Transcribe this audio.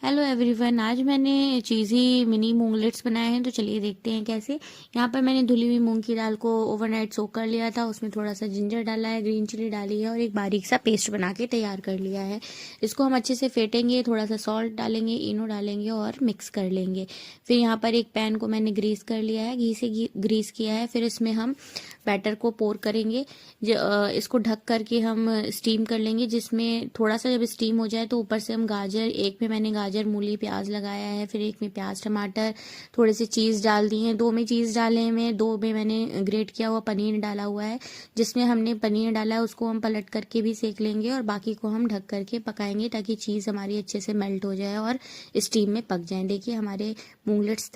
Hello everyone, आज मैंने चीज़ी mini मूंगलेट्स बनाए हैं। तो चलिए देखते हैं कैसे। यहाँ पर मैंने धुली हुई मूंग की दाल को ओवरनाइट सोक कर लिया था। उसमें थोड़ा सा जिंजर डाला है, ग्रीन चिली डाली है और एक बारीक सा पेस्ट बना के तैयार कर लिया है। इसको हम अच्छे से फेंटेंगे, थोड़ा सा सॉल्ट डालेंगे, इनो डालेंगे और मिक्स कर लेंगे। फिर यहाँ पर एक पैन को मैंने ग्रीस कर लिया है, घी से ग्रीस किया है। फिर इसमें हम बैटर को पोर करेंगे। इसको ढक करके हम स्टीम कर लेंगे, जिसमें थोड़ा सा जब स्टीम हो जाए तो ऊपर से हम गाजर, एक में मैंने गाजर मूली प्याज लगाया है, फिर एक में प्याज टमाटर, थोड़े से चीज़ डाल दिए हैं। दो में चीज़ डाले हैं, मैं दो में मैंने ग्रेट किया हुआ पनीर डाला हुआ है। जिसमें हमने पनीर डाला है उसको हम पलट करके भी सेक लेंगे और बाकी को हम ढक करके पकाएंगे ताकि चीज़ हमारी अच्छे से मेल्ट हो जाए और स्टीम में पक जाए। देखिए हमारे मूंगलेट्स